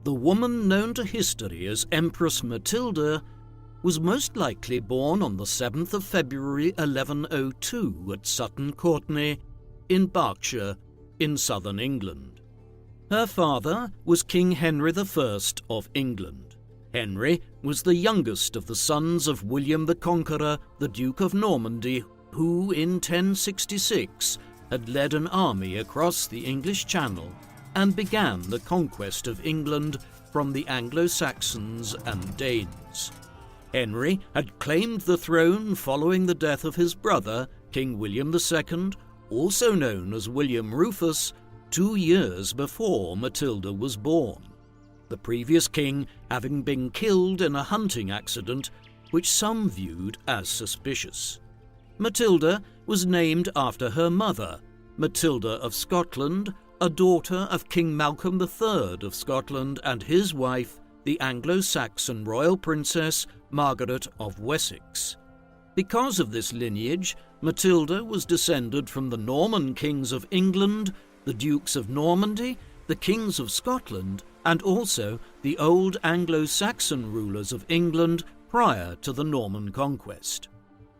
the woman known to history as Empress Matilda was most likely born on the 7th of February 1102 at Sutton Courtenay in Berkshire in southern England. Her father was King Henry I of England. Henry was the youngest of the sons of William the Conqueror, the Duke of Normandy, who in 1066 had led an army across the English Channel and began the conquest of England from the Anglo-Saxons and Danes. Henry had claimed the throne following the death of his brother, King William II, also known as William Rufus, 2 years before Matilda was born, the previous king having been killed in a hunting accident which some viewed as suspicious. Matilda was named after her mother, Matilda of Scotland, a daughter of King Malcolm III of Scotland and his wife, the Anglo-Saxon royal princess Margaret of Wessex. Because of this lineage, Matilda was descended from the Norman kings of England, the Dukes of Normandy, the kings of Scotland, and also the old Anglo-Saxon rulers of England prior to the Norman conquest.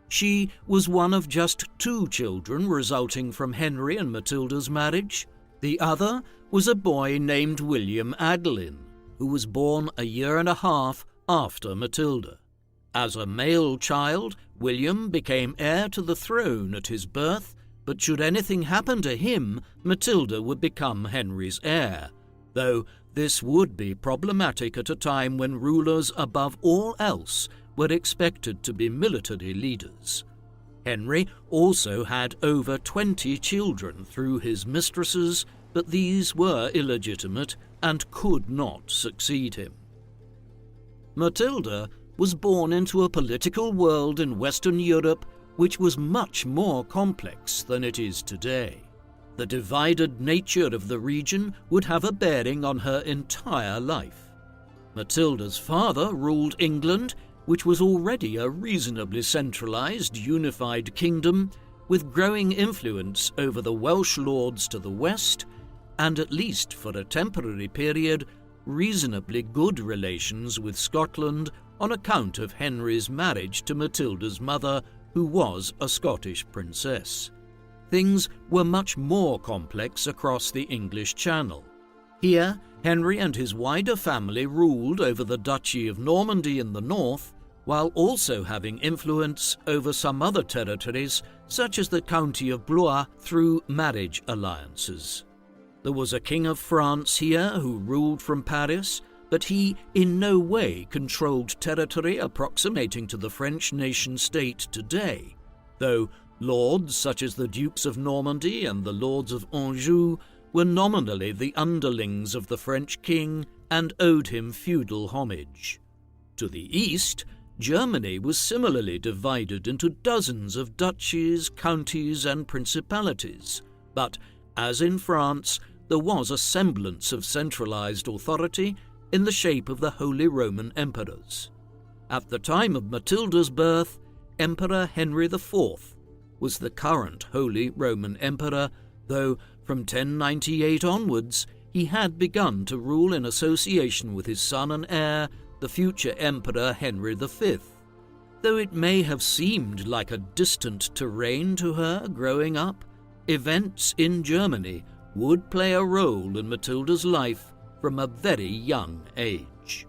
She was one of just 2 children resulting from Henry and Matilda's marriage. The other was a boy named William Adelin, who was born a year and a half after Matilda. As a male child, William became heir to the throne at his birth, but should anything happen to him, Matilda would become Henry's heir, though this would be problematic at a time when rulers above all else were expected to be military leaders. Henry also had over 20 children through his mistresses, but these were illegitimate and could not succeed him. Matilda was born into a political world in Western Europe which was much more complex than it is today. The divided nature of the region would have a bearing on her entire life. Matilda's father ruled England, which was already a reasonably centralized, unified kingdom, with growing influence over the Welsh lords to the west, and at least for a temporary period, reasonably good relations with Scotland on account of Henry's marriage to Matilda's mother, who was a Scottish princess. Things were much more complex across the English Channel. Here, Henry and his wider family ruled over the Duchy of Normandy in the north, while also having influence over some other territories, such as the County of Blois, through marriage alliances. There was a King of France here who ruled from Paris, but he in no way controlled territory approximating to the French nation-state today, though lords such as the Dukes of Normandy and the Lords of Anjou were nominally the underlings of the French king and owed him feudal homage. To the east, Germany was similarly divided into dozens of duchies, counties, and principalities, but, as in France, there was a semblance of centralized authority in the shape of the Holy Roman Emperors. At the time of Matilda's birth, Emperor Henry IV was the current Holy Roman Emperor, though from 1098 onwards he had begun to rule in association with his son and heir, the future Emperor Henry V. Though it may have seemed like a distant terrain to her growing up, events in Germany would play a role in Matilda's life from a very young age.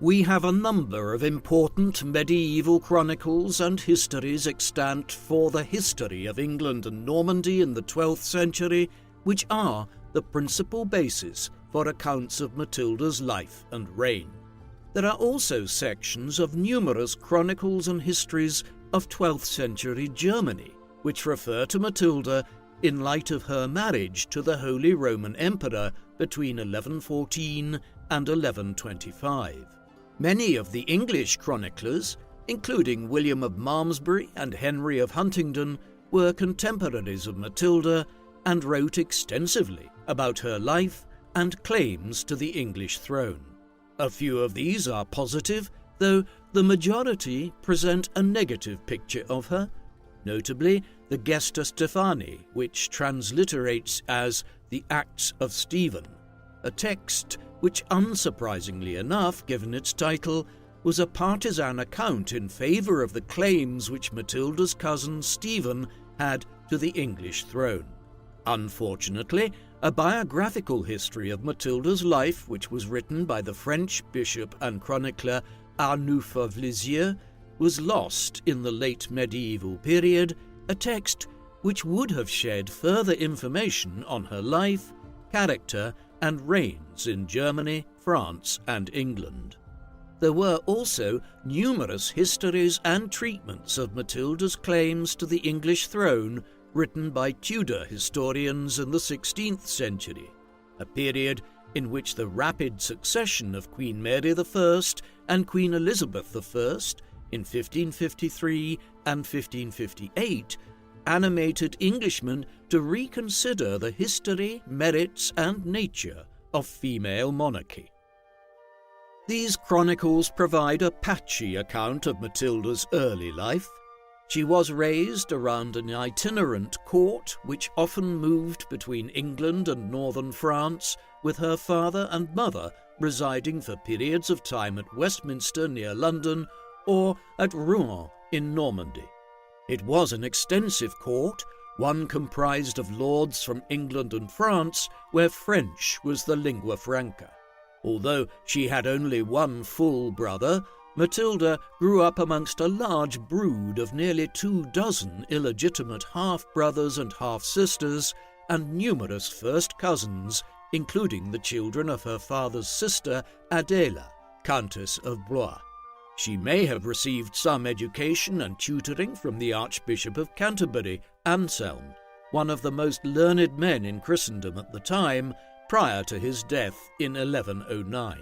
We have a number of important medieval chronicles and histories extant for the history of England and Normandy in the 12th century, which are the principal basis for accounts of Matilda's life and reign. There are also sections of numerous chronicles and histories of 12th century Germany, which refer to Matilda in light of her marriage to the Holy Roman Emperor between 1114 and 1125. Many of the English chroniclers, including William of Malmesbury and Henry of Huntingdon, were contemporaries of Matilda and wrote extensively about her life and claims to the English throne. A few of these are positive, though the majority present a negative picture of her, notably the Gesta Stephani, which transliterates as the Acts of Stephen, a text which unsurprisingly enough, given its title, was a partisan account in favour of the claims which Matilda's cousin Stephen had to the English throne. Unfortunately, a biographical history of Matilda's life, which was written by the French bishop and chronicler Arnulf of Lisieux, was lost in the late medieval period, a text which would have shed further information on her life, character, and reigns in Germany, France, and England. There were also numerous histories and treatments of Matilda's claims to the English throne written by Tudor historians in the 16th century, a period in which the rapid succession of Queen Mary I and Queen Elizabeth I in 1553 and 1558 animated Englishmen to reconsider the history, merits, and nature of female monarchy. These chronicles provide a patchy account of Matilda's early life. She was raised around an itinerant court which often moved between England and northern France, with her father and mother residing for periods of time at Westminster near London or at Rouen in Normandy. It was an extensive court, one comprised of lords from England and France, where French was the lingua franca. Although she had only one full brother, Matilda grew up amongst a large brood of nearly 24 illegitimate half-brothers and half-sisters, and numerous first cousins, including the children of her father's sister Adela, Countess of Blois. She may have received some education and tutoring from the Archbishop of Canterbury, Anselm, one of the most learned men in Christendom at the time, prior to his death in 1109.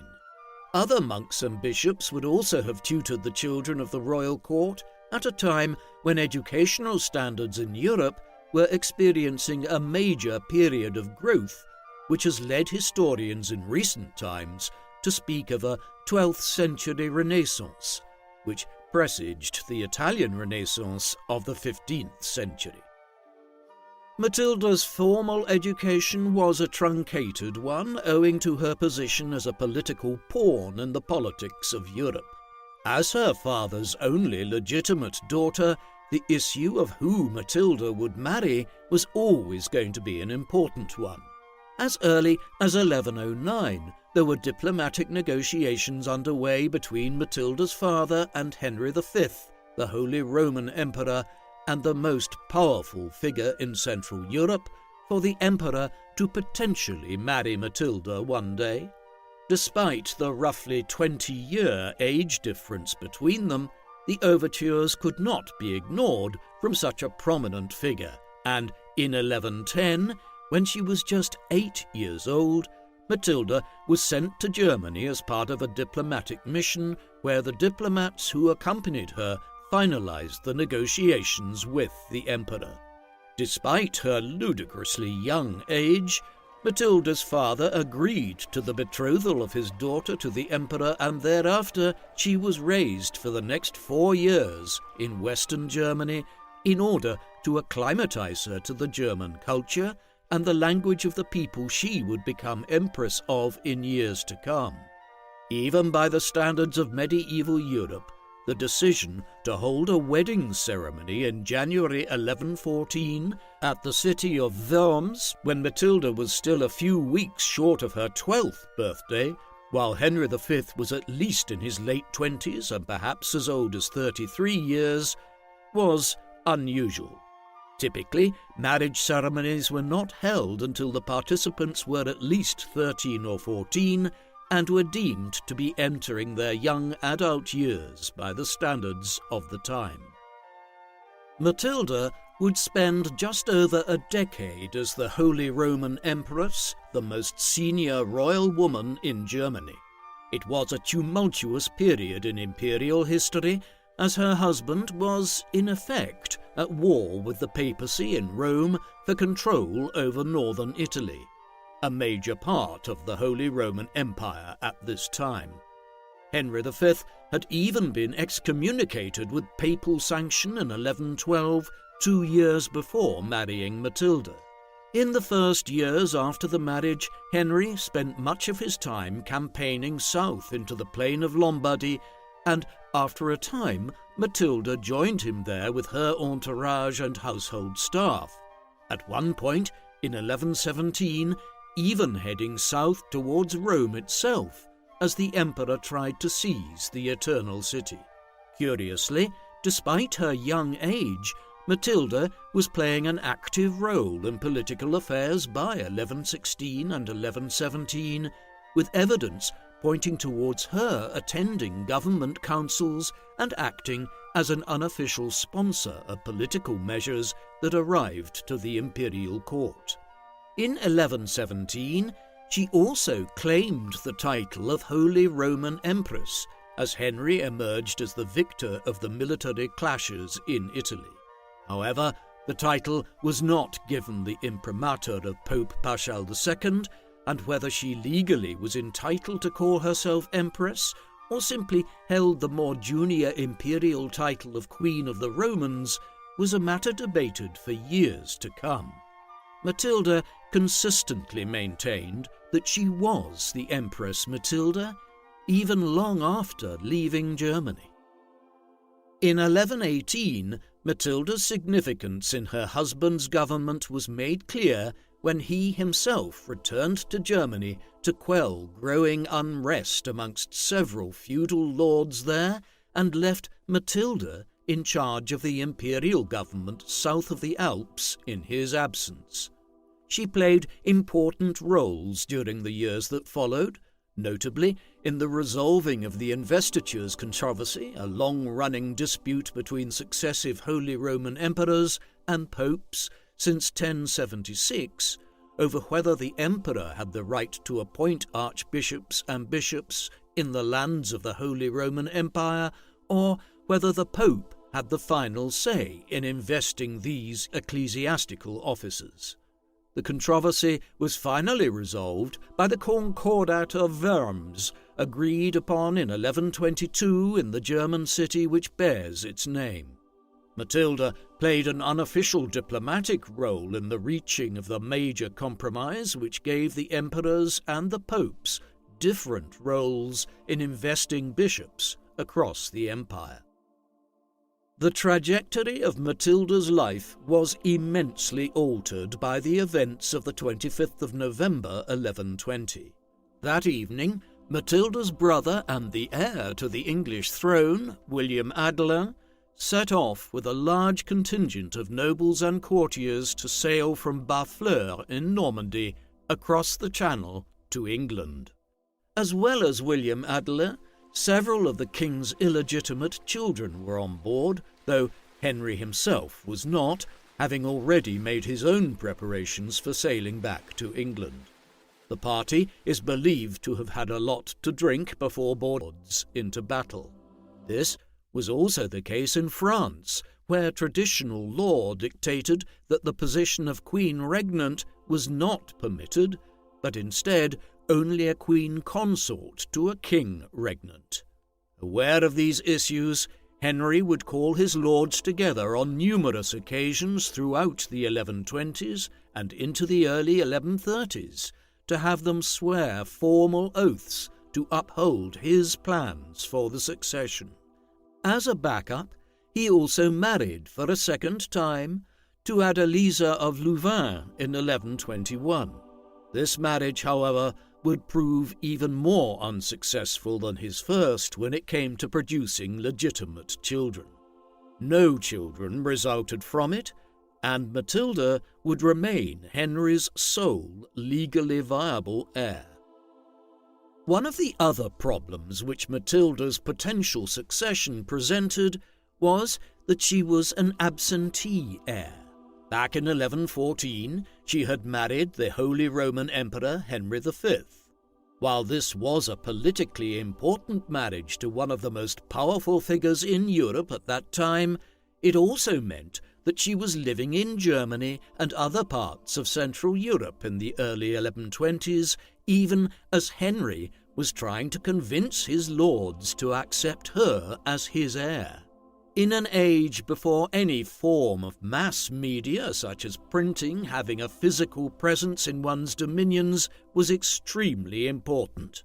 Other monks and bishops would also have tutored the children of the royal court at a time when educational standards in Europe were experiencing a major period of growth, which has led historians in recent times to speak of a 12th century Renaissance, which presaged the Italian Renaissance of the 15th century. Matilda's formal education was a truncated one, owing to her position as a political pawn in the politics of Europe. As her father's only legitimate daughter, the issue of who Matilda would marry was always going to be an important one. As early as 1109, there were diplomatic negotiations underway between Matilda's father and Henry V, the Holy Roman Emperor, and the most powerful figure in Central Europe, for the emperor to potentially marry Matilda one day. Despite the roughly 20-year age difference between them, the overtures could not be ignored from such a prominent figure, and in 1110, when she was just 8 years old, Matilda was sent to Germany as part of a diplomatic mission where the diplomats who accompanied her finalized the negotiations with the emperor. Despite her ludicrously young age, Matilda's father agreed to the betrothal of his daughter to the emperor, and thereafter she was raised for the next 4 years in Western Germany in order to acclimatize her to the German culture and the language of the people she would become Empress of in years to come. Even by the standards of medieval Europe, the decision to hold a wedding ceremony in January 1114 at the city of Worms, when Matilda was still a few weeks short of her 12th birthday, while Henry V was at least in his late 20s and perhaps as old as 33 years, was unusual. Typically, marriage ceremonies were not held until the participants were at least 13 or 14 and were deemed to be entering their young adult years by the standards of the time. Matilda would spend just over a decade as the Holy Roman Empress, the most senior royal woman in Germany. It was a tumultuous period in imperial history, as her husband was, in effect, at war with the papacy in Rome for control over northern Italy, a major part of the Holy Roman Empire at this time. Henry V had even been excommunicated with papal sanction in 1112, 2 years before marrying Matilda. In the first years after the marriage, Henry spent much of his time campaigning south into the plain of Lombardy, and after a time, Matilda joined him there with her entourage and household staff. At one point, in 1117, even heading south towards Rome itself, as the emperor tried to seize the Eternal City. Curiously, despite her young age, Matilda was playing an active role in political affairs by 1116 and 1117, with evidence pointing towards her attending government councils and acting as an unofficial sponsor of political measures that arrived to the imperial court. In 1117, she also claimed the title of Holy Roman Empress, as Henry emerged as the victor of the military clashes in Italy. However, the title was not given the imprimatur of Pope Paschal II, and whether she legally was entitled to call herself Empress, or simply held the more junior imperial title of Queen of the Romans, was a matter debated for years to come. Matilda consistently maintained that she was the Empress Matilda, even long after leaving Germany. In 1118, Matilda's significance in her husband's government was made clear when he himself returned to Germany to quell growing unrest amongst several feudal lords there, and left Matilda in charge of the imperial government south of the Alps in his absence. She played important roles during the years that followed, notably in the resolving of the investitures controversy, a long-running dispute between successive Holy Roman Emperors and popes since 1076, over whether the emperor had the right to appoint archbishops and bishops in the lands of the Holy Roman Empire, or whether the pope had the final say in investing these ecclesiastical offices. The controversy was finally resolved by the Concordat of Worms, agreed upon in 1122 in the German city which bears its name. Matilda played an unofficial diplomatic role in the reaching of the major compromise which gave the emperors and the popes different roles in investing bishops across the empire. The trajectory of Matilda's life was immensely altered by the events of the 25th of November 1120. That evening, Matilda's brother and the heir to the English throne, William Adler, set off with a large contingent of nobles and courtiers to sail from Barfleur in Normandy across the Channel to England. As well as William Adler, several of the king's illegitimate children were on board, though Henry himself was not, having already made his own preparations for sailing back to England. The party is believed to have had a lot to drink before boards into battle. This was also the case in France, where traditional law dictated that the position of queen regnant was not permitted, but instead only a queen consort to a king regnant. Aware of these issues, Henry would call his lords together on numerous occasions throughout the 1120s and into the early 1130s to have them swear formal oaths to uphold his plans for the succession. As a backup, he also married for a second time to Adeliza of Louvain in 1121. This marriage, however, would prove even more unsuccessful than his first when it came to producing legitimate children. No children resulted from it, and Matilda would remain Henry's sole legally viable heir. One of the other problems which Matilda's potential succession presented was that she was an absentee heir. Back in 1114, she had married the Holy Roman Emperor Henry V. While this was a politically important marriage to one of the most powerful figures in Europe at that time, it also meant that she was living in Germany and other parts of Central Europe in the early 1120s, even as Henry was trying to convince his lords to accept her as his heir. In an age before any form of mass media, such as printing, having a physical presence in one's dominions was extremely important.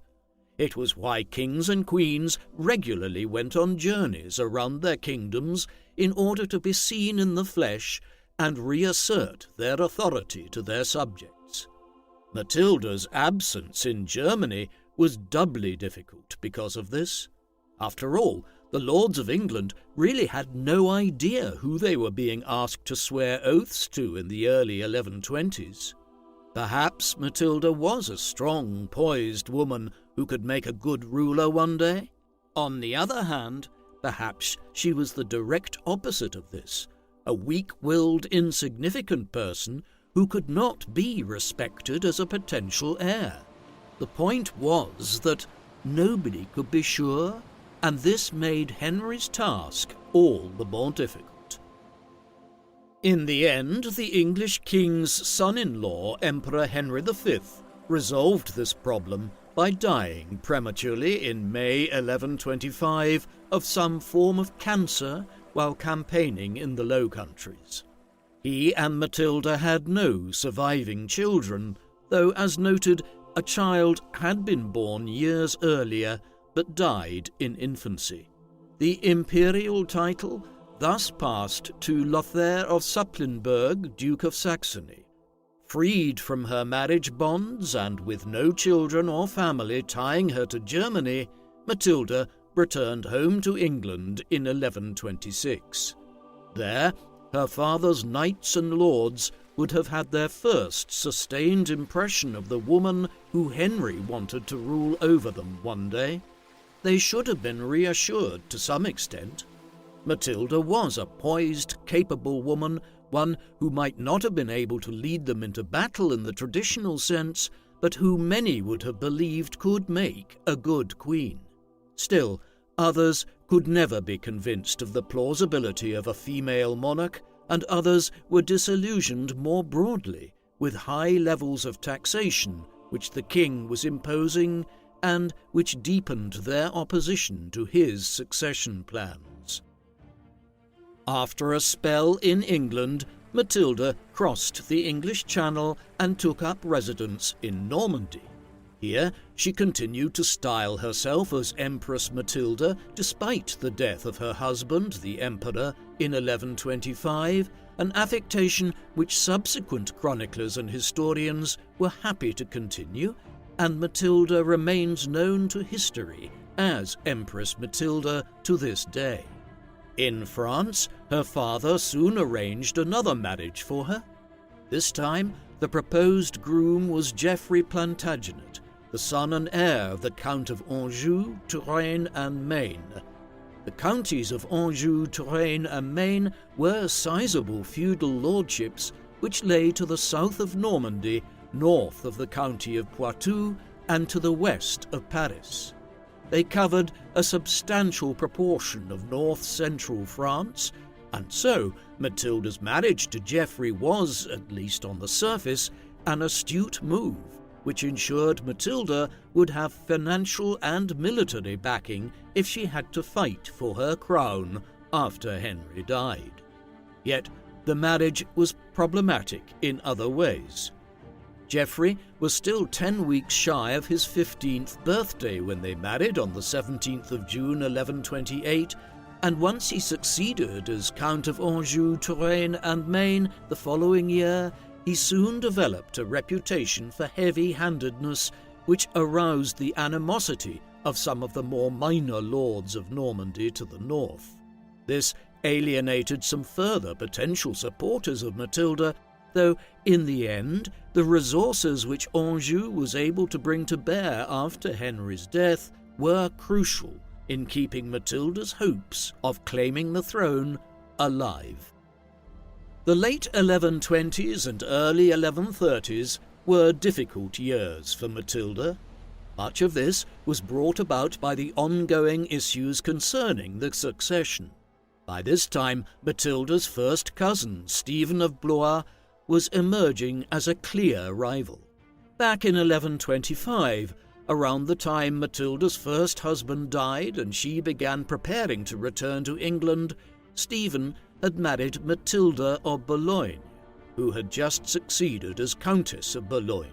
It was why kings and queens regularly went on journeys around their kingdoms in order to be seen in the flesh and reassert their authority to their subjects. Matilda's absence in Germany was doubly difficult because of this. After all, the lords of England really had no idea who they were being asked to swear oaths to in the early 1120s. Perhaps Matilda was a strong, poised woman who could make a good ruler one day. On the other hand, perhaps she was the direct opposite of this, a weak-willed, insignificant person who could not be respected as a potential heir. The point was that nobody could be sure, and this made Henry's task all the more difficult. In the end, the English king's son-in-law, Emperor Henry V, resolved this problem by dying prematurely in May 1125 of some form of cancer while campaigning in the Low Countries. He and Matilda had no surviving children, though, as noted, a child had been born years earlier but died in infancy. The imperial title thus passed to Lothair of Supplinburg, Duke of Saxony. Freed from her marriage bonds and with no children or family tying her to Germany, Matilda returned home to England in 1126. There, her father's knights and lords would have had their first sustained impression of the woman who Henry wanted to rule over them one day. They should have been reassured to some extent. Matilda was a poised, capable woman, one who might not have been able to lead them into battle in the traditional sense, but who many would have believed could make a good queen. Still, others could never be convinced of the plausibility of a female monarch, and others were disillusioned more broadly with high levels of taxation which the king was imposing and which deepened their opposition to his succession plans. After a spell in England, Matilda crossed the English Channel and took up residence in Normandy. Here she continued to style herself as Empress Matilda despite the death of her husband, the Emperor, in 1125, an affectation which subsequent chroniclers and historians were happy to continue, and Matilda remains known to history as Empress Matilda to this day. In France, her father soon arranged another marriage for her. This time, the proposed groom was Geoffrey Plantagenet, the son and heir of the Count of Anjou, Touraine, and Maine. The counties of Anjou, Touraine, and Maine were sizable feudal lordships which lay to the south of Normandy, north of the county of Poitou, and to the west of Paris. They covered a substantial proportion of north-central France, and so Matilda's marriage to Geoffrey was, at least on the surface, an astute move, which ensured Matilda would have financial and military backing if she had to fight for her crown after Henry died. Yet the marriage was problematic in other ways. Geoffrey was still 10 weeks shy of his 15th birthday when they married on the 17th of June 1128, and once he succeeded as Count of Anjou, Touraine, and Maine the following year, he soon developed a reputation for heavy-handedness which aroused the animosity of some of the more minor lords of Normandy to the north. This alienated some further potential supporters of Matilda, though in the end the resources which Anjou was able to bring to bear after Henry's death were crucial in keeping Matilda's hopes of claiming the throne alive. The late 1120s and early 1130s were difficult years for Matilda. Much of this was brought about by the ongoing issues concerning the succession. By this time, Matilda's first cousin, Stephen of Blois, was emerging as a clear rival. Back in 1125, around the time Matilda's first husband died and she began preparing to return to England, Stephen had married Matilda of Boulogne, who had just succeeded as Countess of Boulogne.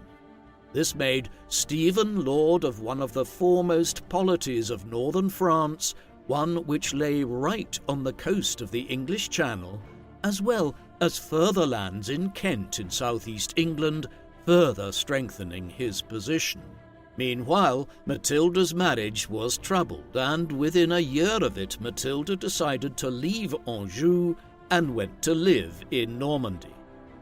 This made Stephen lord of one of the foremost polities of northern France, one which lay right on the coast of the English Channel, as well as further lands in Kent in southeast England, further strengthening his position. Meanwhile, Matilda's marriage was troubled, and within a year of it Matilda decided to leave Anjou and went to live in Normandy.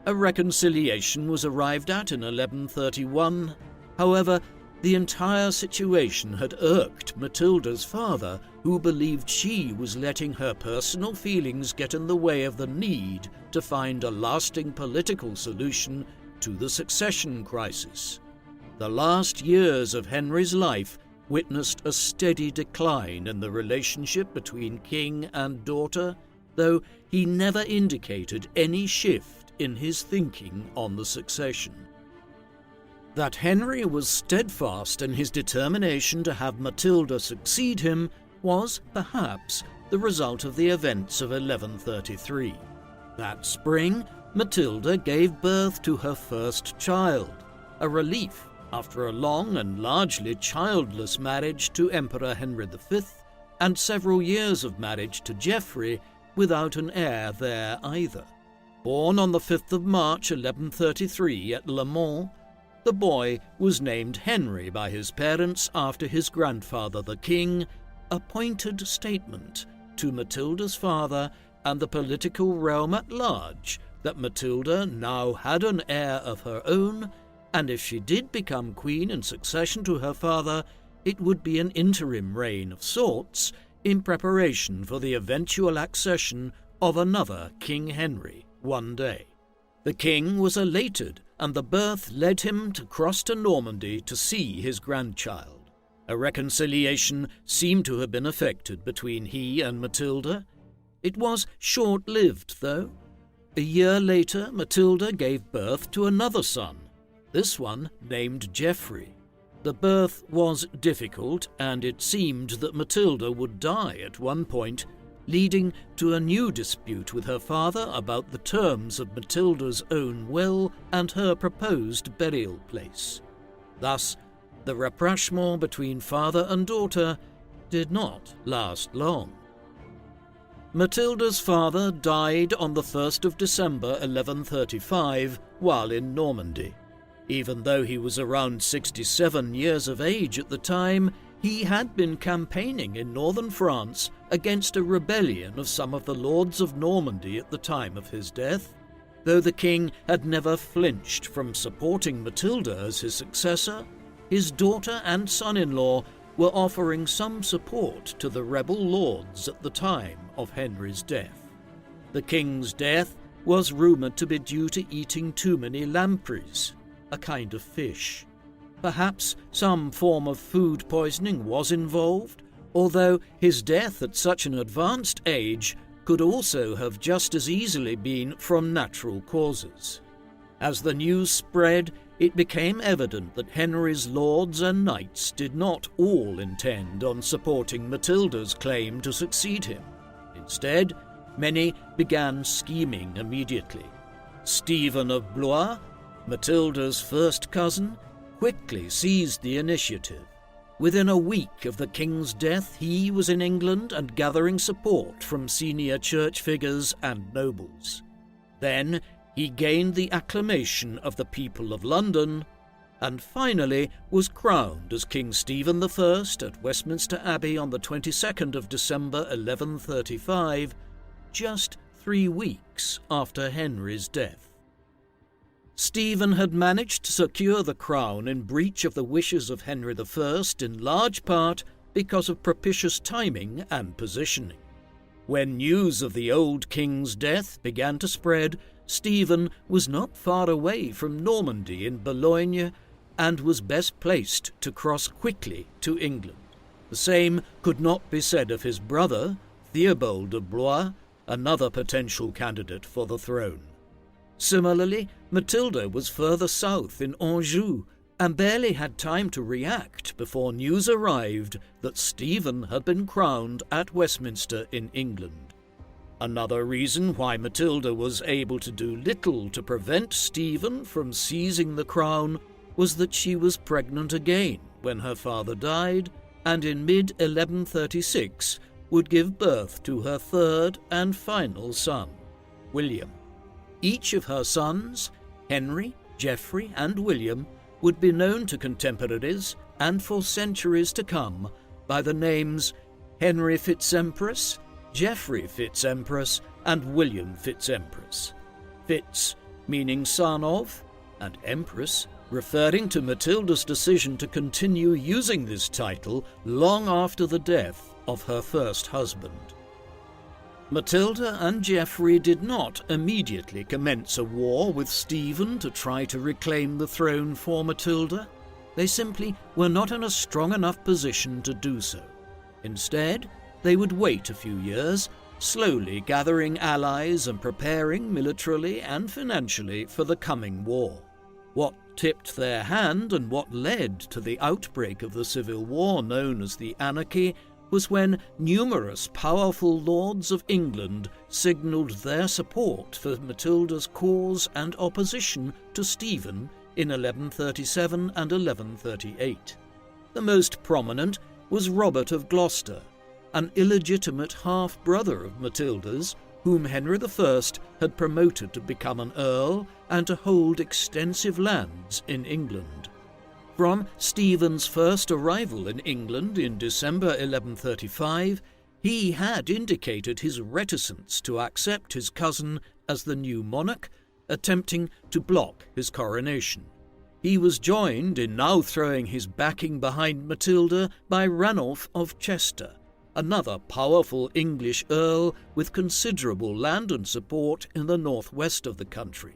A reconciliation was arrived at in 1131. However, the entire situation had irked Matilda's father, who believed she was letting her personal feelings get in the way of the need to find a lasting political solution to the succession crisis. The last years of Henry's life witnessed a steady decline in the relationship between king and daughter, though he never indicated any shift in his thinking on the succession. That Henry was steadfast in his determination to have Matilda succeed him was, perhaps, the result of the events of 1133. That spring, Matilda gave birth to her first child, a relief after a long and largely childless marriage to Emperor Henry V and several years of marriage to Geoffrey without an heir there either. Born on the 5th of March 1133 at Le Mans, the boy was named Henry by his parents after his grandfather the king, a pointed statement to Matilda's father and the political realm at large that Matilda now had an heir of her own, and if she did become queen in succession to her father, it would be an interim reign of sorts in preparation for the eventual accession of another King Henry one day. The king was elated, and the birth led him to cross to Normandy to see his grandchild. A reconciliation seemed to have been effected between he and Matilda. It was short-lived, though. A year later, Matilda gave birth to another son, this one named Geoffrey. The birth was difficult, and it seemed that Matilda would die at one point, leading to a new dispute with her father about the terms of Matilda's own will and her proposed burial place. Thus, the rapprochement between father and daughter did not last long. Matilda's father died on the 1st of December 1135 while in Normandy. Even though he was around 67 years of age at the time, he had been campaigning in northern France against a rebellion of some of the lords of Normandy at the time of his death. Though the king had never flinched from supporting Matilda as his successor, his daughter and son-in-law were offering some support to the rebel lords at the time of Henry's death. The king's death was rumoured to be due to eating too many lampreys, a kind of fish. Perhaps some form of food poisoning was involved, although his death at such an advanced age could also have just as easily been from natural causes. As the news spread, it became evident that Henry's lords and knights did not all intend on supporting Matilda's claim to succeed him. Instead, many began scheming immediately. Stephen of Blois, Matilda's first cousin, quickly seized the initiative. Within a week of the king's death, he was in England and gathering support from senior church figures and nobles. Then he gained the acclamation of the people of London, and finally was crowned as King Stephen I at Westminster Abbey on the 22nd of December 1135, just 3 weeks after Henry's death. Stephen had managed to secure the crown in breach of the wishes of Henry I, in large part because of propitious timing and positioning. When news of the old king's death began to spread, Stephen was not far away from Normandy in Boulogne and was best placed to cross quickly to England. The same could not be said of his brother, Theobald of Blois, another potential candidate for the throne. Similarly, Matilda was further south in Anjou and barely had time to react before news arrived that Stephen had been crowned at Westminster in England. Another reason why Matilda was able to do little to prevent Stephen from seizing the crown was that she was pregnant again when her father died, and in mid-1136 would give birth to her third and final son, William. Each of her sons, Henry, Geoffrey, and William, would be known to contemporaries and for centuries to come by the names Henry Fitz-Empress, Geoffrey Fitz-Empress, and William Fitz-Empress. Fitz meaning son of, and Empress referring to Matilda's decision to continue using this title long after the death of her first husband. Matilda and Geoffrey did not immediately commence a war with Stephen to try to reclaim the throne for Matilda. They simply were not in a strong enough position to do so. Instead, they would wait a few years, slowly gathering allies and preparing militarily and financially for the coming war. What tipped their hand and what led to the outbreak of the civil war known as the Anarchy was when numerous powerful lords of England signalled their support for Matilda's cause and opposition to Stephen in 1137 and 1138. The most prominent was Robert of Gloucester, an illegitimate half-brother of Matilda's, whom Henry I had promoted to become an earl and to hold extensive lands in England. From Stephen's first arrival in England in December 1135, he had indicated his reticence to accept his cousin as the new monarch, attempting to block his coronation. He was joined in now throwing his backing behind Matilda by Ranulph of Chester, another powerful English earl with considerable land and support in the northwest of the country.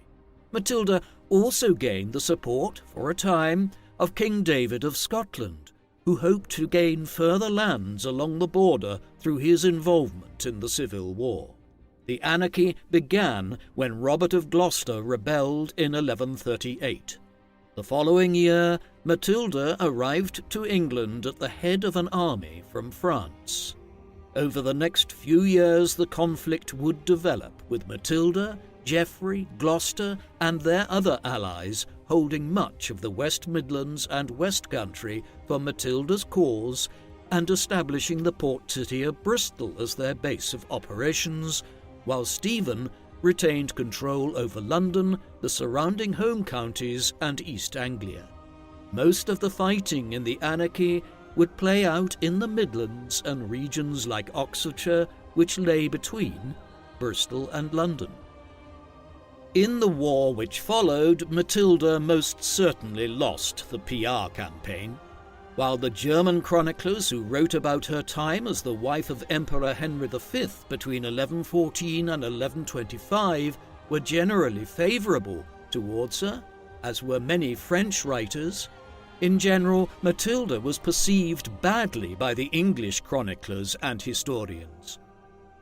Matilda also gained the support, for a time, of King David of Scotland, who hoped to gain further lands along the border through his involvement in the Civil War. The anarchy began when Robert of Gloucester rebelled in 1138. The following year, Matilda arrived to England at the head of an army from France. Over the next few years, the conflict would develop, with Matilda, Geoffrey, Gloucester, and their other allies holding much of the West Midlands and West Country for Matilda's cause and establishing the port city of Bristol as their base of operations, while Stephen retained control over London, the surrounding home counties, and East Anglia. Most of the fighting in the anarchy would play out in the Midlands and regions like Oxfordshire, which lay between Bristol and London. In the war which followed, Matilda most certainly lost the PR campaign. While the German chroniclers who wrote about her time as the wife of Emperor Henry V between 1114 and 1125 were generally favourable towards her, as were many French writers, in general, Matilda was perceived badly by the English chroniclers and historians.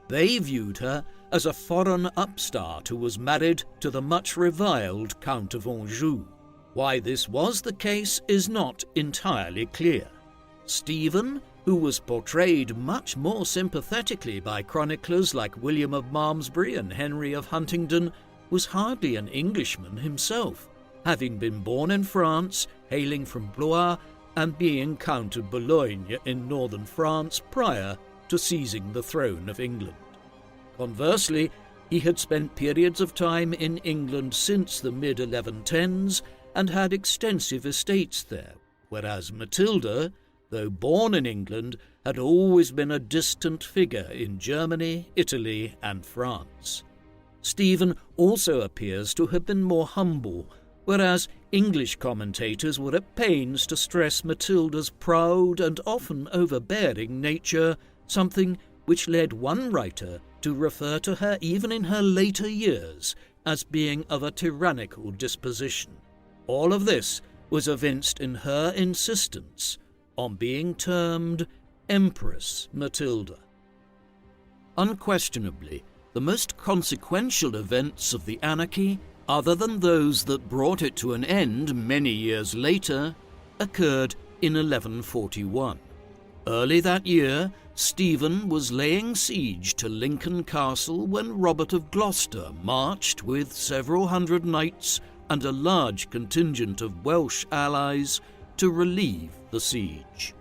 They viewed her as a foreign upstart who was married to the much reviled Count of Anjou. Why this was the case is not entirely clear. Stephen, who was portrayed much more sympathetically by chroniclers like William of Malmesbury and Henry of Huntingdon, was hardly an Englishman himself, having been born in France, hailing from Blois, and being Count of Boulogne in northern France prior to seizing the throne of England. Conversely, he had spent periods of time in England since the mid-1110s and had extensive estates there, whereas Matilda, though born in England, had always been a distant figure in Germany, Italy, and France. Stephen also appears to have been more humble, whereas English commentators were at pains to stress Matilda's proud and often overbearing nature, something which led one writer to refer to her even in her later years as being of a tyrannical disposition. All of this was evinced in her insistence on being termed Empress Matilda. Unquestionably, the most consequential events of the anarchy, other than those that brought it to an end many years later, occurred in 1141. Early that year, Stephen was laying siege to Lincoln Castle when Robert of Gloucester marched with several hundred knights and a large contingent of Welsh allies to relieve the siege.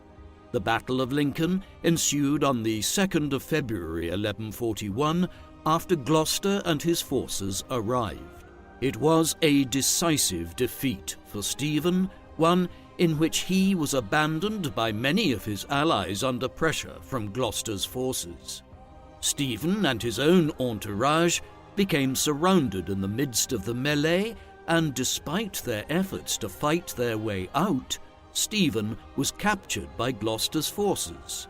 The Battle of Lincoln ensued on the 2nd of February 1141 after Gloucester and his forces arrived. It was a decisive defeat for Stephen, one in which he was abandoned by many of his allies under pressure from Gloucester's forces. Stephen and his own entourage became surrounded in the midst of the melee, and despite their efforts to fight their way out, Stephen was captured by Gloucester's forces.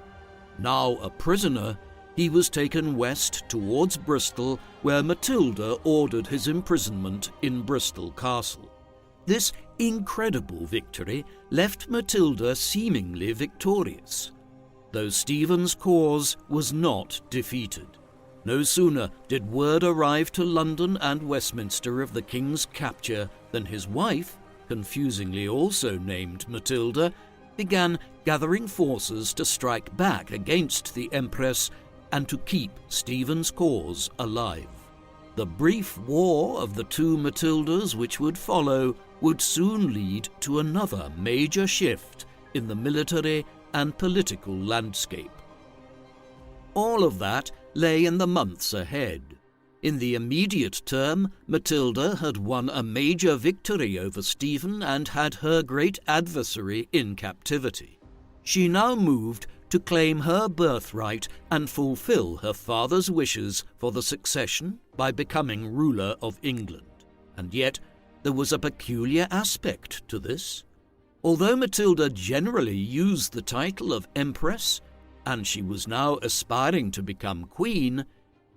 Now a prisoner, he was taken west towards Bristol, where Matilda ordered his imprisonment in Bristol Castle. This incredible victory left Matilda seemingly victorious, though Stephen's cause was not defeated. No sooner did word arrive to London and Westminster of the king's capture than his wife, confusingly also named Matilda, began gathering forces to strike back against the Empress and to keep Stephen's cause alive. The brief war of the two Matildas which would follow would soon lead to another major shift in the military and political landscape. All of that lay in the months ahead. In the immediate term, Matilda had won a major victory over Stephen and had her great adversary in captivity. She now moved to claim her birthright and fulfill her father's wishes for the succession by becoming ruler of England. And yet, there was a peculiar aspect to this. Although Matilda generally used the title of Empress, and she was now aspiring to become queen,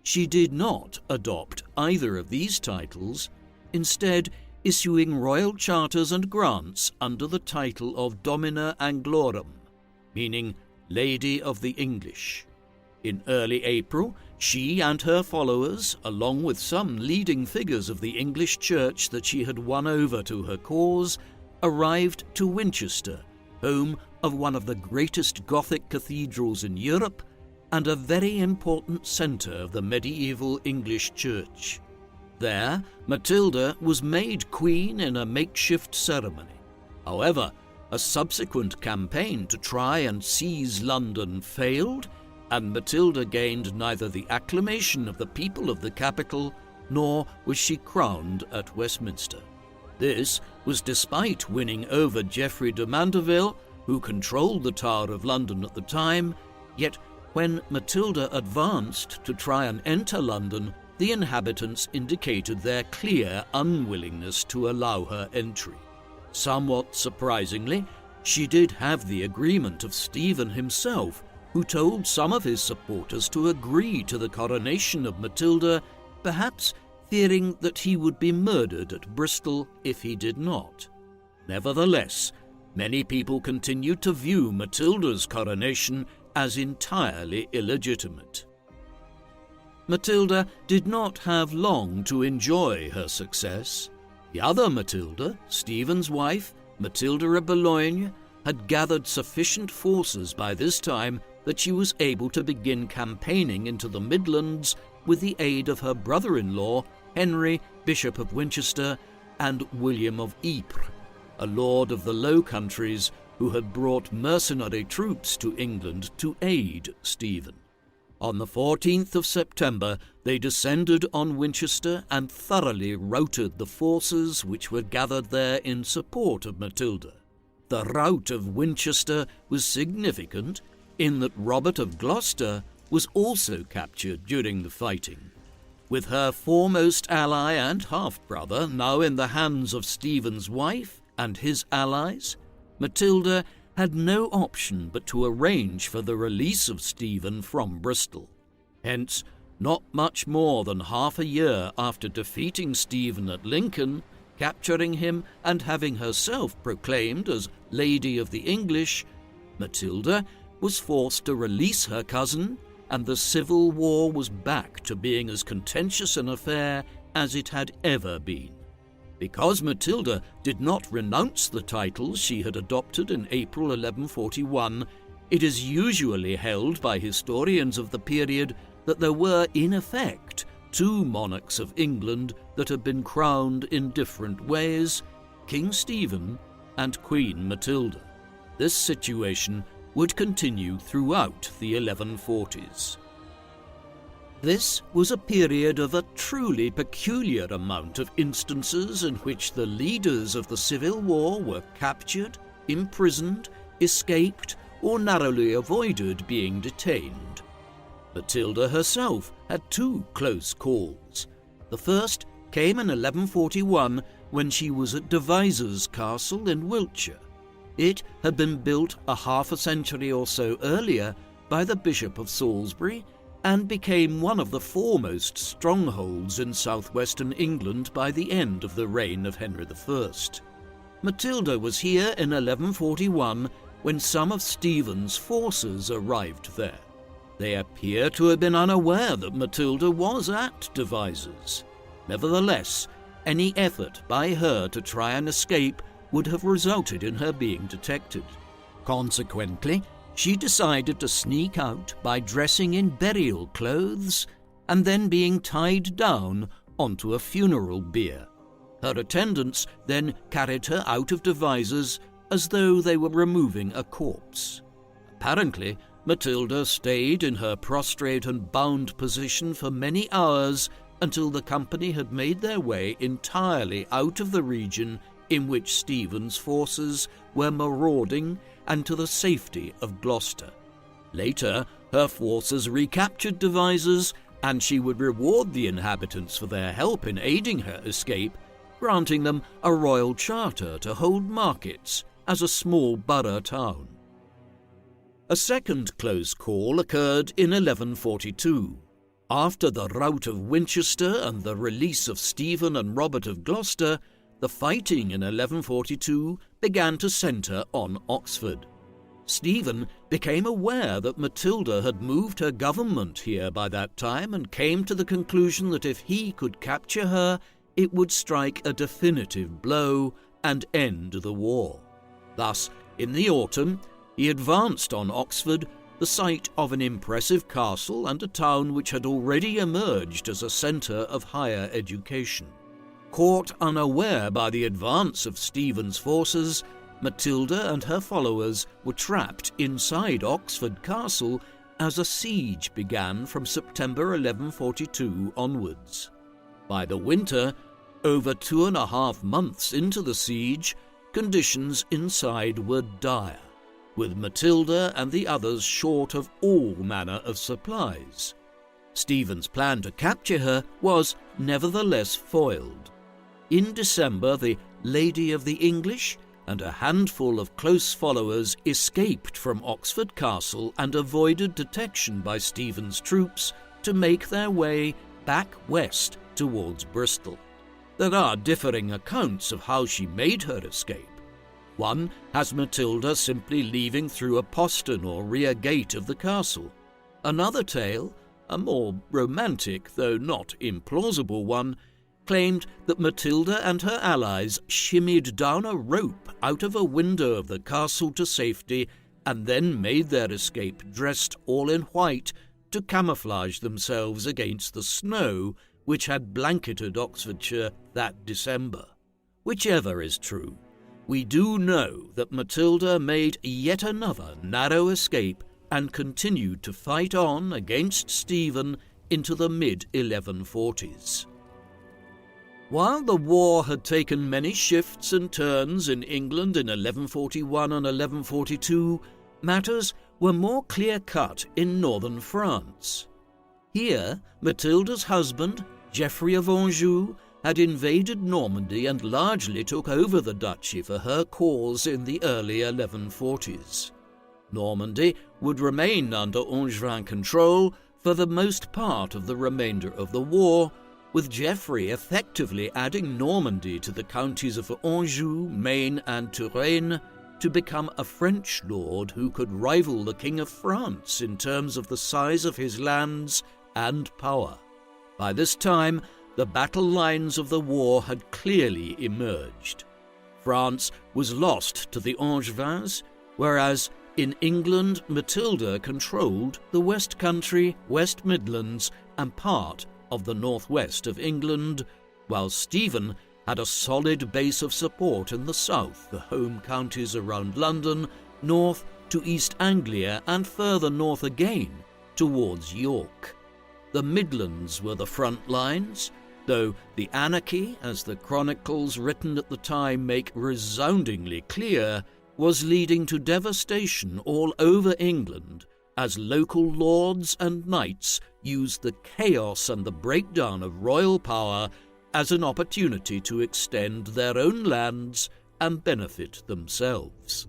she did not adopt either of these titles, instead issuing royal charters and grants under the title of Domina Anglorum, meaning Lady of the English. In early April, she and her followers, along with some leading figures of the English church that she had won over to her cause, arrived to Winchester, home of one of the greatest Gothic cathedrals in Europe and a very important centre of the medieval English church. There, Matilda was made queen in a makeshift ceremony. However, a subsequent campaign to try and seize London failed, and Matilda gained neither the acclamation of the people of the capital nor was she crowned at Westminster. This was despite winning over Geoffrey de Mandeville, who controlled the Tower of London at the time, yet when Matilda advanced to try and enter London, the inhabitants indicated their clear unwillingness to allow her entry. Somewhat surprisingly, she did have the agreement of Stephen himself, who told some of his supporters to agree to the coronation of Matilda, perhaps fearing that he would be murdered at Bristol if he did not. Nevertheless, many people continued to view Matilda's coronation as entirely illegitimate. Matilda did not have long to enjoy her success. The other Matilda, Stephen's wife, Matilda of Boulogne, had gathered sufficient forces by this time that she was able to begin campaigning into the Midlands with the aid of her brother-in-law, Henry, Bishop of Winchester, and William of Ypres, a lord of the Low Countries who had brought mercenary troops to England to aid Stephen. On the 14th of September, they descended on Winchester and thoroughly routed the forces which were gathered there in support of Matilda. The rout of Winchester was significant in that Robert of Gloucester was also captured during the fighting. With her foremost ally and half-brother now in the hands of Stephen's wife and his allies, Matilda had no option but to arrange for the release of Stephen from Bristol. Hence, not much more than half a year after defeating Stephen at Lincoln, capturing him and having herself proclaimed as Lady of the English, Matilda was forced to release her cousin, and the civil war was back to being as contentious an affair as it had ever been. Because Matilda did not renounce the titles she had adopted in April 1141, It is usually held by historians of the period that there were, in effect, two monarchs of England that had been crowned in different ways, King Stephen and Queen Matilda. This situation would continue throughout the 1140s. This was a period of a truly peculiar amount of instances in which the leaders of the Civil War were captured, imprisoned, escaped, or narrowly avoided being detained. Matilda herself had two close calls. The first came in 1141 when she was at Devizes Castle in Wiltshire. It had been built a half a century or so earlier by the Bishop of Salisbury and became one of the foremost strongholds in southwestern England by the end of the reign of Henry I. Matilda was here in 1141 when some of Stephen's forces arrived there. They appear to have been unaware that Matilda was at Devizes. Nevertheless, any effort by her to try and escape would have resulted in her being detected. Consequently, she decided to sneak out by dressing in burial clothes and then being tied down onto a funeral bier. Her attendants then carried her out of Devizes as though they were removing a corpse. Apparently, Matilda stayed in her prostrate and bound position for many hours until the company had made their way entirely out of the region in which Stephen's forces were marauding and to the safety of Gloucester. Later, her forces recaptured Devizes, and she would reward the inhabitants for their help in aiding her escape, granting them a royal charter to hold markets as a small borough town. A second close call occurred in 1142. After the rout of Winchester and the release of Stephen and Robert of Gloucester, the fighting in 1142 began to centre on Oxford. Stephen became aware that Matilda had moved her government here by that time and came to the conclusion that if he could capture her, it would strike a definitive blow and end the war. Thus, in the autumn, he advanced on Oxford, the site of an impressive castle and a town which had already emerged as a centre of higher education. Caught unaware by the advance of Stephen's forces, Matilda and her followers were trapped inside Oxford Castle as a siege began from September 1142 onwards. By the winter, over 2.5 months into the siege, conditions inside were dire, with Matilda and the others short of all manner of supplies. Stephen's plan to capture her was nevertheless foiled. In December, the Lady of the English and a handful of close followers escaped from Oxford Castle and avoided detection by Stephen's troops to make their way back west towards Bristol. There are differing accounts of how she made her escape. One has Matilda simply leaving through a postern or rear gate of the castle. Another tale, a more romantic though not implausible one, claimed that Matilda and her allies shimmied down a rope out of a window of the castle to safety and then made their escape dressed all in white to camouflage themselves against the snow which had blanketed Oxfordshire that December. Whichever is true, we do know that Matilda made yet another narrow escape and continued to fight on against Stephen into the mid-1140s. While the war had taken many shifts and turns in England in 1141 and 1142, matters were more clear-cut in northern France. Here, Matilda's husband, Geoffrey of Anjou, had invaded Normandy and largely took over the duchy for her cause in the early 1140s. Normandy would remain under Angevin control for the most part of the remainder of the war, with Geoffrey effectively adding Normandy to the counties of Anjou, Maine and Touraine to become a French lord who could rival the King of France in terms of the size of his lands and power. By this time, the battle lines of the war had clearly emerged. France was lost to the Angevins, whereas In England, Matilda controlled the West Country, West Midlands, and part of the northwest of England, while Stephen had a solid base of support in the south, the home counties around London, north to East Anglia, and further north again towards York. The Midlands were the front lines, though the anarchy, as the chronicles written at the time make resoundingly clear, was leading to devastation all over England as local lords and knights used the chaos and the breakdown of royal power as an opportunity to extend their own lands and benefit themselves.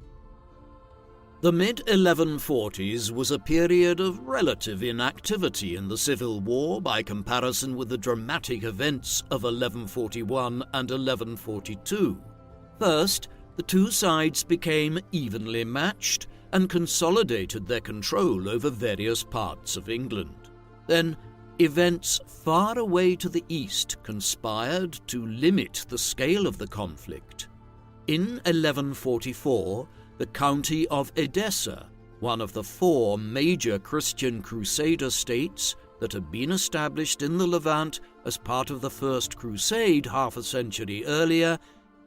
The mid-1140s was a period of relative inactivity in the Civil War by comparison with the dramatic events of 1141 and 1142. First, the two sides became evenly matched and consolidated their control over various parts of England. Then, events far away to the east conspired to limit the scale of the conflict. In 1144, the county of Edessa, one of the 4 major Christian Crusader states that had been established in the Levant as part of the First Crusade half a century earlier,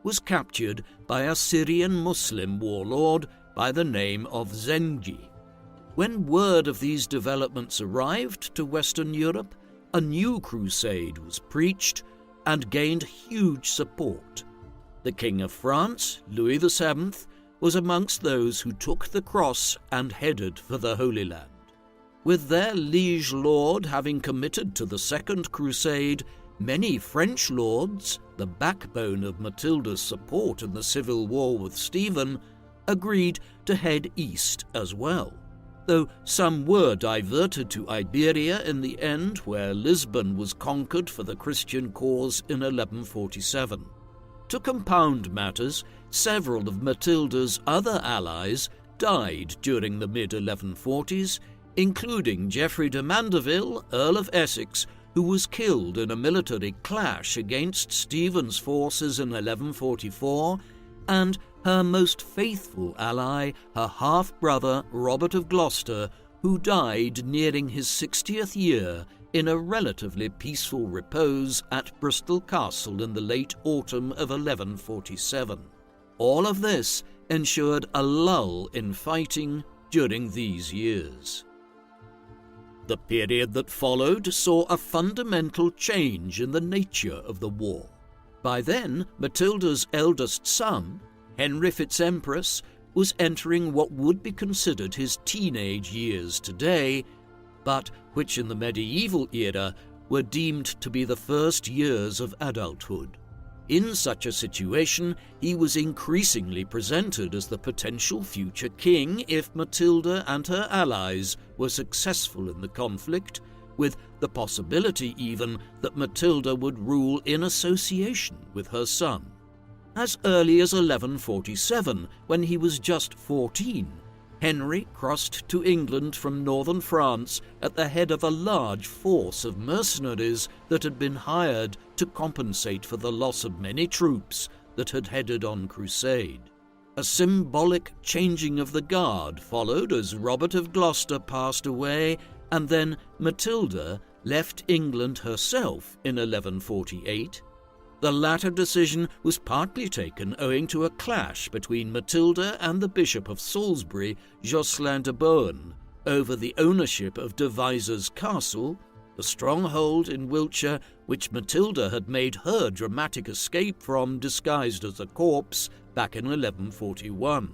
was captured by a Syrian Muslim warlord by the name of Zengi. When word of these developments arrived to Western Europe, a new crusade was preached and gained huge support. The King of France, Louis VII, was amongst those who took the cross and headed for the Holy Land. With their liege lord having committed to the Second Crusade, many French lords, the backbone of Matilda's support in the civil war with Stephen, agreed to head east as well, though some were diverted to Iberia in the end, where Lisbon was conquered for the Christian cause in 1147. To compound matters, several of Matilda's other allies died during the mid-1140s, including Geoffrey de Mandeville, Earl of Essex, who was killed in a military clash against Stephen's forces in 1144, and her most faithful ally, her half-brother Robert of Gloucester, who died nearing his 60th year in a relatively peaceful repose at Bristol Castle in the late autumn of 1147. All of this ensured a lull in fighting during these years. The period that followed saw a fundamental change in the nature of the war. By then, Matilda's eldest son, Henry Fitz-Empress, was entering what would be considered his teenage years today, but which in the medieval era were deemed to be the first years of adulthood. In such a situation, he was increasingly presented as the potential future king if Matilda and her allies were successful in the conflict, with the possibility even that Matilda would rule in association with her son. As early as 1147, when he was just 14, Henry crossed to England from northern France at the head of a large force of mercenaries that had been hired to compensate for the loss of many troops that had headed on crusade. A symbolic changing of the guard followed as Robert of Gloucester passed away, and then Matilda left England herself in 1148. The latter decision was partly taken owing to a clash between Matilda and the Bishop of Salisbury, Jocelyn de Bohun, over the ownership of Devizes Castle, the stronghold in Wiltshire which Matilda had made her dramatic escape from disguised as a corpse back in 1141.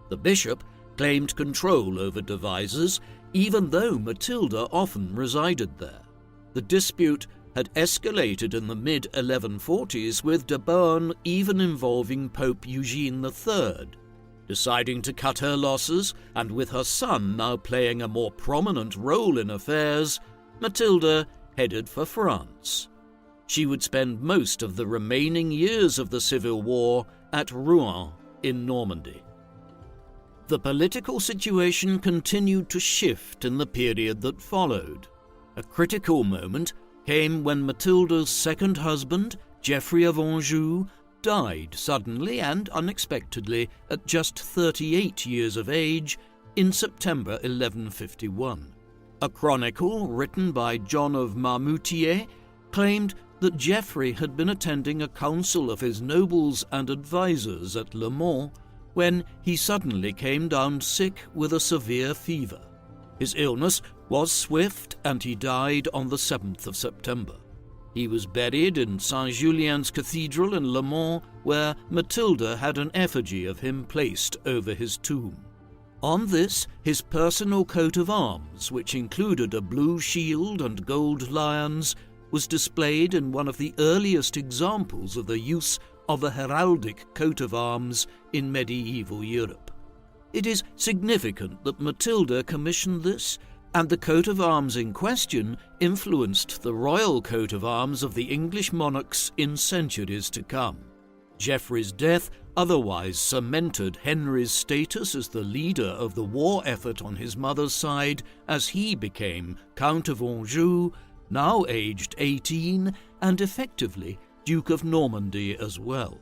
The bishop claimed control over Devizes, even though Matilda often resided there. The dispute had escalated in the mid-1140s, with de Bohun even involving Pope Eugene III. Deciding to cut her losses, and with her son now playing a more prominent role in affairs, Matilda headed for France. She would spend most of the remaining years of the Civil War at Rouen in Normandy. The political situation continued to shift in the period that followed. A critical moment came when Matilda's second husband, Geoffrey of Anjou, died suddenly and unexpectedly at just 38 years of age, in September 1151. A chronicle written by John of Marmoutier claimed that Geoffrey had been attending a council of his nobles and advisers at Le Mans when he suddenly came down sick with a severe fever. His illness was swift and he died on the 7th of September. He was buried in Saint-Julian's Cathedral in Le Mans, where Matilda had an effigy of him placed over his tomb. On this, his personal coat of arms, which included a blue shield and gold lions, was displayed in one of the earliest examples of the use of a heraldic coat of arms in medieval Europe. It is significant that Matilda commissioned this, and the coat of arms in question influenced the royal coat of arms of the English monarchs in centuries to come. Geoffrey's death otherwise cemented Henry's status as the leader of the war effort on his mother's side, as he became Count of Anjou, now aged 18, and effectively Duke of Normandy as well.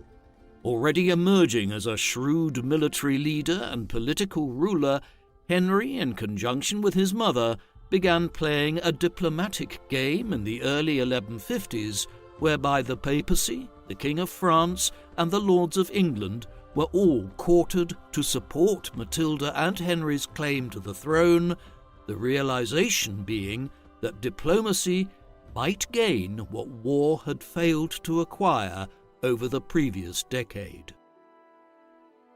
Already emerging as a shrewd military leader and political ruler, Henry, in conjunction with his mother, began playing a diplomatic game in the early 1150s, whereby the papacy, the King of France, and the Lords of England were all courted to support Matilda and Henry's claim to the throne, the realization being that diplomacy might gain what war had failed to acquire over the previous decade.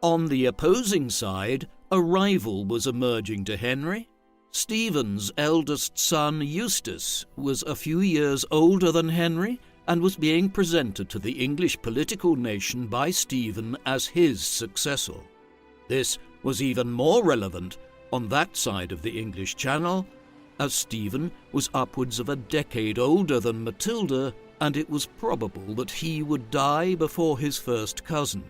On the opposing side, a rival was emerging to Henry. Stephen's eldest son, Eustace, was a few years older than Henry and was being presented to the English political nation by Stephen as his successor. This was even more relevant on that side of the English Channel, as Stephen was upwards of a decade older than Matilda, and it was probable that he would die before his first cousin.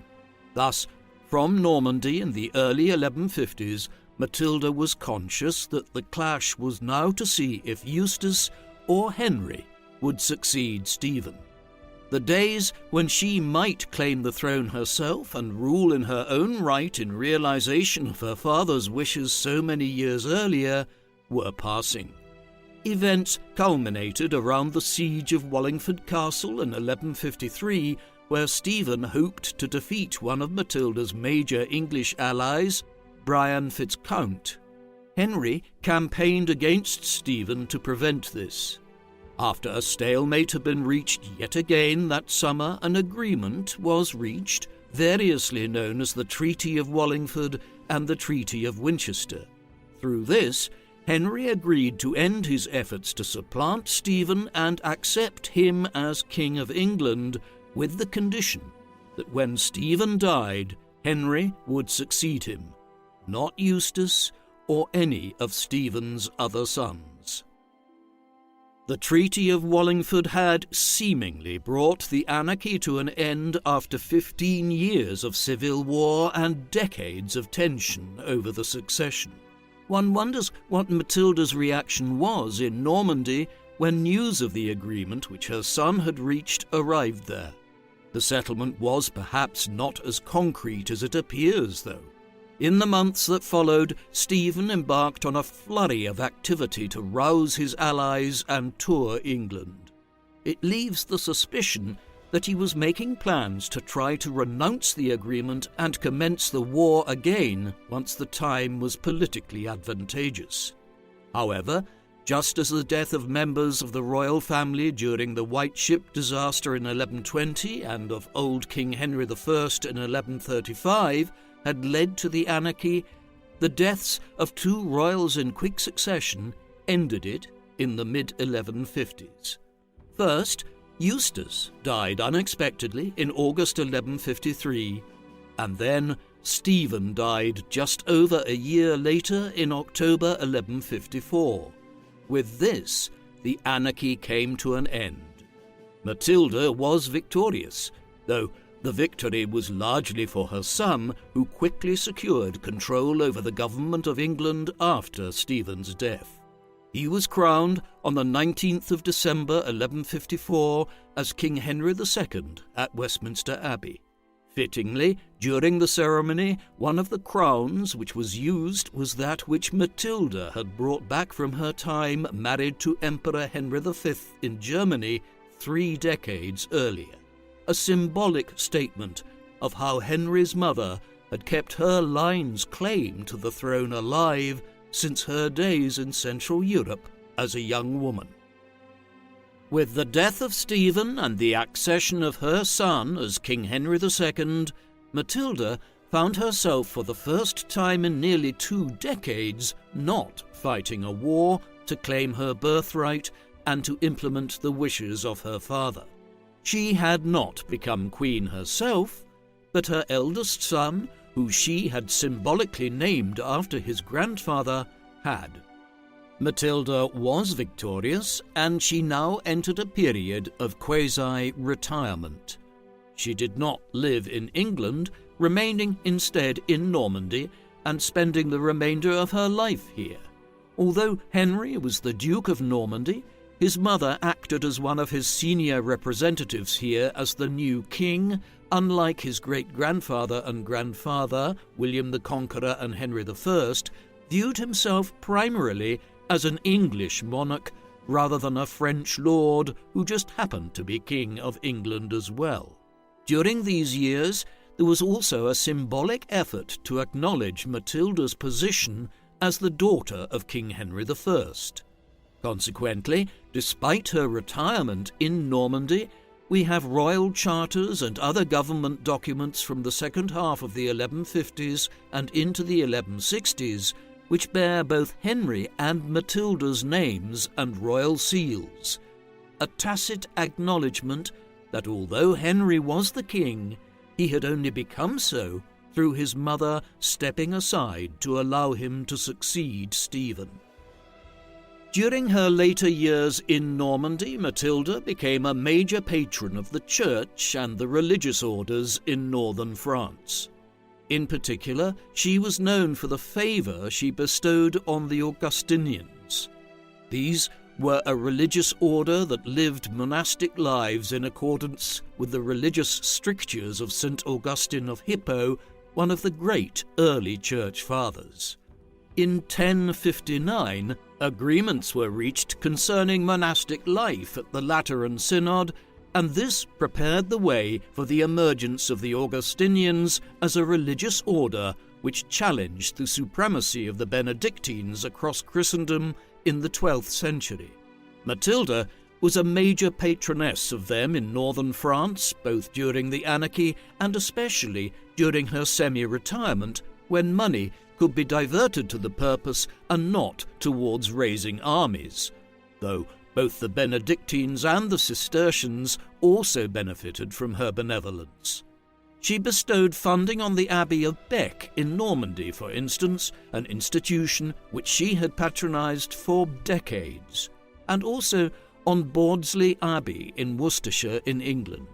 Thus, from Normandy in the early 1150s, Matilda was conscious that the clash was now to see if Eustace or Henry would succeed Stephen. The days when she might claim the throne herself and rule in her own right in realization of her father's wishes so many years earlier were passing. Events culminated around the siege of Wallingford Castle in 1153, where Stephen hoped to defeat one of Matilda's major English allies, Brian Fitzcount. Henry campaigned against Stephen to prevent this. After a stalemate had been reached yet again that summer, an agreement was reached, variously known as the Treaty of Wallingford and the Treaty of Winchester. Through this, Henry agreed to end his efforts to supplant Stephen and accept him as King of England, with the condition that when Stephen died, Henry would succeed him, not Eustace or any of Stephen's other sons. The Treaty of Wallingford had seemingly brought the anarchy to an end after 15 years of civil war and decades of tension over the succession. One wonders what Matilda's reaction was in Normandy when news of the agreement which her son had reached arrived there. The settlement was perhaps not as concrete as it appears, though. In the months that followed, Stephen embarked on a flurry of activity to rouse his allies and tour England. It leaves the suspicion that he was making plans to try to renounce the agreement and commence the war again once the time was politically advantageous. However, just as the death of members of the royal family during the White Ship disaster in 1120 and of old King Henry I in 1135 had led to the anarchy, the deaths of two royals in quick succession ended it in the mid-1150s. First, Eustace died unexpectedly in August 1153, and then Stephen died just over a year later in October 1154. With this, the anarchy came to an end. Matilda was victorious, though the victory was largely for her son, who quickly secured control over the government of England after Stephen's death. He was crowned on the 19th of December 1154 as King Henry II at Westminster Abbey. Fittingly, during the ceremony, one of the crowns which was used was that which Matilda had brought back from her time married to Emperor Henry V in Germany 3 decades earlier, a symbolic statement of how Henry's mother had kept her line's claim to the throne alive since her days in Central Europe as a young woman. With the death of Stephen and the accession of her son as King Henry II, Matilda found herself for the first time in nearly 2 decades not fighting a war to claim her birthright and to implement the wishes of her father. She had not become queen herself, but her eldest son, who she had symbolically named after his grandfather, had. Matilda was victorious, and she now entered a period of quasi-retirement. She did not live in England, remaining instead in Normandy and spending the remainder of her life here. Although Henry was the Duke of Normandy, his mother acted as one of his senior representatives here as the new king, unlike his great-grandfather and grandfather, William the Conqueror and Henry I, viewed himself primarily as an English monarch rather than a French lord who just happened to be King of England as well. During these years, there was also a symbolic effort to acknowledge Matilda's position as the daughter of King Henry I. Consequently, despite her retirement in Normandy, we have royal charters and other government documents from the second half of the 1150s and into the 1160s which bear both Henry and Matilda's names and royal seals, a tacit acknowledgement that although Henry was the king, he had only become so through his mother stepping aside to allow him to succeed Stephen. During her later years in Normandy, Matilda became a major patron of the church and the religious orders in northern France. In particular, she was known for the favour she bestowed on the Augustinians. These were a religious order that lived monastic lives in accordance with the religious strictures of St. Augustine of Hippo, one of the great early church fathers. In 1059, agreements were reached concerning monastic life at the Lateran Synod, and this prepared the way for the emergence of the Augustinians as a religious order which challenged the supremacy of the Benedictines across Christendom in the 12th century. Matilda was a major patroness of them in northern France, both during the anarchy and especially during her semi-retirement, when money could be diverted to the purpose and not towards raising armies, though both the Benedictines and the Cistercians also benefited from her benevolence. She bestowed funding on the Abbey of Bec in Normandy, for instance, an institution which she had patronized for decades, and also on Bawdsley Abbey in Worcestershire in England.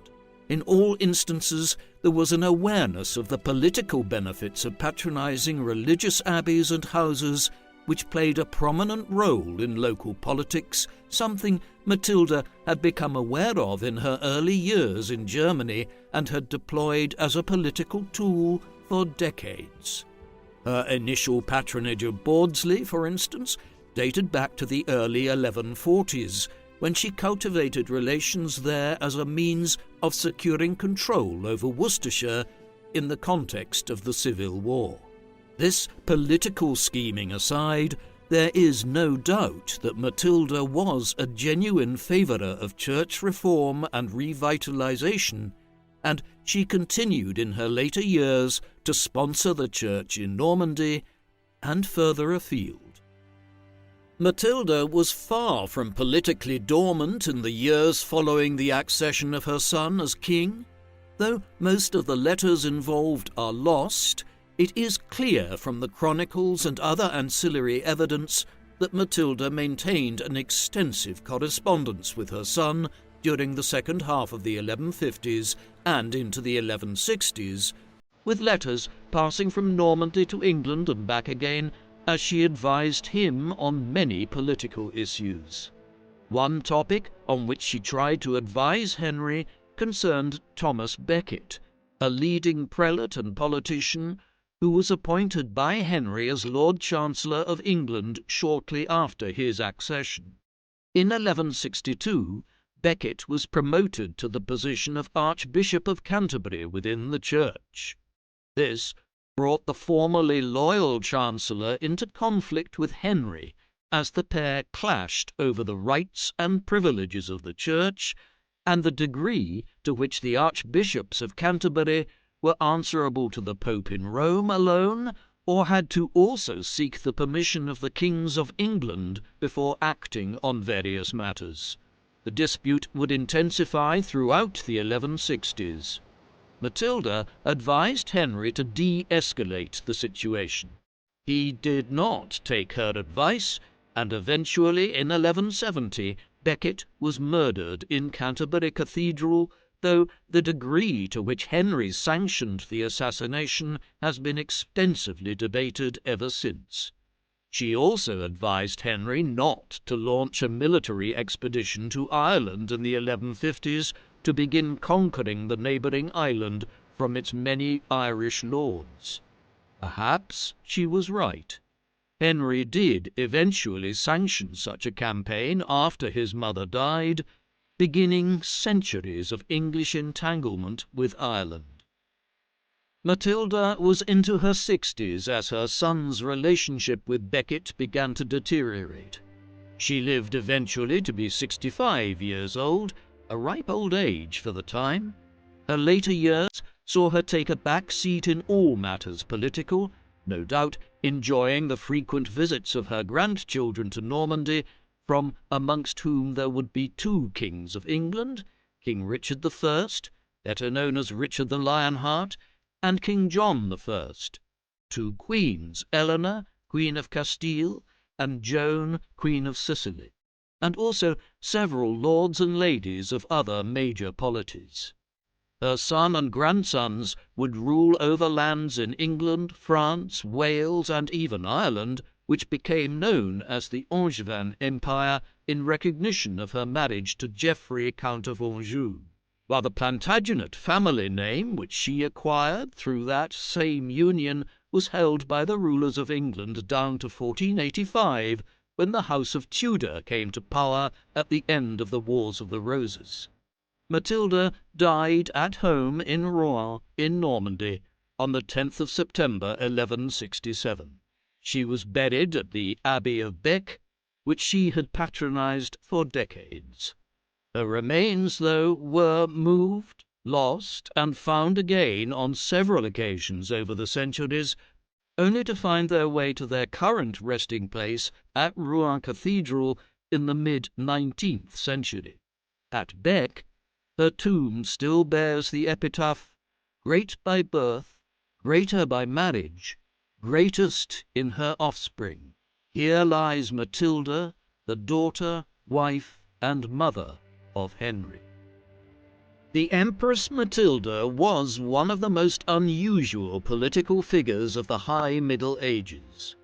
In all instances, there was an awareness of the political benefits of patronizing religious abbeys and houses which played a prominent role in local politics, something Matilda had become aware of in her early years in Germany and had deployed as a political tool for decades. Her initial patronage of Bawdsley, for instance, dated back to the early 1140s, when she cultivated relations there as a means of securing control over Worcestershire in the context of the Civil War. This political scheming aside, there is no doubt that Matilda was a genuine favourer of church reform and revitalisation, and she continued in her later years to sponsor the church in Normandy and further afield. Matilda was far from politically dormant in the years following the accession of her son as king. Though most of the letters involved are lost, it is clear from the chronicles and other ancillary evidence that Matilda maintained an extensive correspondence with her son during the second half of the 1150s and into the 1160s, with letters passing from Normandy to England and back again as she advised him on many political issues. One topic on which she tried to advise Henry concerned Thomas Becket, a leading prelate and politician who was appointed by Henry as Lord Chancellor of England shortly after his accession. In 1162, Becket was promoted to the position of Archbishop of Canterbury within the Church. This brought the formerly loyal Chancellor into conflict with Henry, as the pair clashed over the rights and privileges of the Church and the degree to which the Archbishops of Canterbury were answerable to the Pope in Rome alone, or had to also seek the permission of the kings of England before acting on various matters. The dispute would intensify throughout the 1160s. Matilda advised Henry to de-escalate the situation. He did not take her advice, and eventually in 1170 Becket was murdered in Canterbury Cathedral, though the degree to which Henry sanctioned the assassination has been extensively debated ever since. She also advised Henry not to launch a military expedition to Ireland in the 1150s to begin conquering the neighbouring island from its many Irish lords. Perhaps she was right. Henry did eventually sanction such a campaign after his mother died, beginning centuries of English entanglement with Ireland. Matilda was into her 60s as her son's relationship with Becket began to deteriorate. She lived eventually to be 65 years old, a ripe old age for the time. Her later years saw her take a back seat in all matters political, no doubt enjoying the frequent visits of her grandchildren to Normandy, from amongst whom there would be two kings of England, King Richard I, better known as Richard the Lionheart, and King John I, two queens, Eleanor, Queen of Castile, and Joan, Queen of Sicily, and also several lords and ladies of other major polities. Her son and grandsons would rule over lands in England, France, Wales, and even Ireland, which became known as the Angevin Empire in recognition of her marriage to Geoffrey, Count of Anjou, while the Plantagenet family name, which she acquired through that same union, was held by the rulers of England down to 1485, when the House of Tudor came to power at the end of the Wars of the Roses. Matilda died at home in Rouen, in Normandy, on the 10th of September 1167. She was buried at the Abbey of Bec, which she had patronized for decades. Her remains, though, were moved, lost, and found again on several occasions over the centuries, only to find their way to their current resting place at Rouen Cathedral in the mid-19th century. At Bec, her tomb still bears the epitaph, "Great by birth, greater by marriage, greatest in her offspring. Here lies Matilda, the daughter, wife, and mother of Henry." The Empress Matilda was one of the most unusual political figures of the High Middle Ages.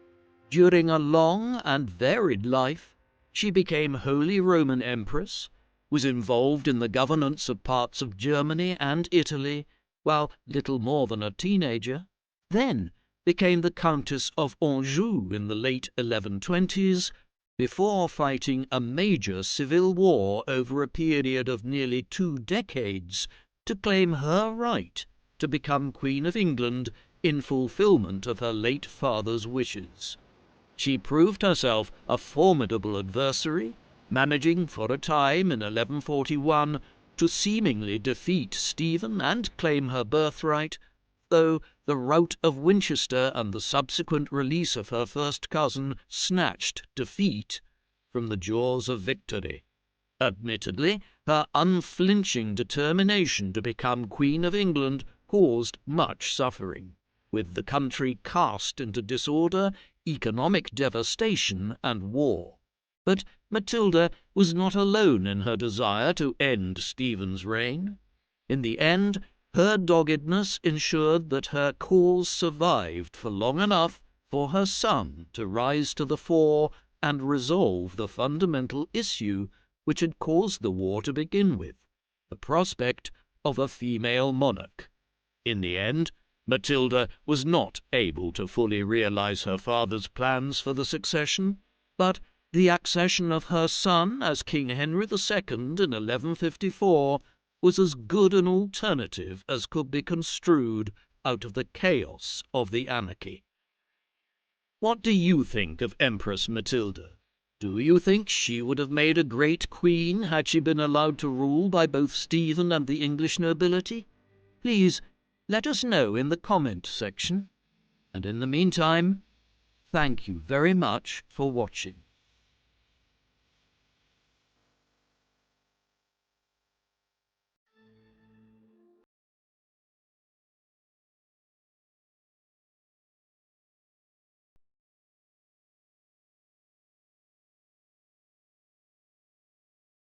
During a long and varied life, she became Holy Roman Empress, was involved in the governance of parts of Germany and Italy while little more than a teenager, then became the Countess of Anjou in the late 1120s, before fighting a major civil war over a period of nearly 2 decades to claim her right to become Queen of England in fulfillment of her late father's wishes. She proved herself a formidable adversary, managing for a time in 1141 to seemingly defeat Stephen and claim her birthright, though the rout of Winchester and the subsequent release of her first cousin snatched defeat from the jaws of victory. Admittedly, her unflinching determination to become Queen of England caused much suffering, with the country cast into disorder, economic devastation, and war. But Matilda was not alone in her desire to end Stephen's reign. In the end, her doggedness ensured that her cause survived for long enough for her son to rise to the fore and resolve the fundamental issue which had caused the war to begin with, the prospect of a female monarch. In the end, Matilda was not able to fully realize her father's plans for the succession, but the accession of her son as King Henry II in 1154 was as good an alternative as could be construed out of the chaos of the anarchy. What do you think of Empress Matilda? Do you think she would have made a great queen had she been allowed to rule by both Stephen and the English nobility? Please let us know in the comment section. And in the meantime, thank you very much for watching.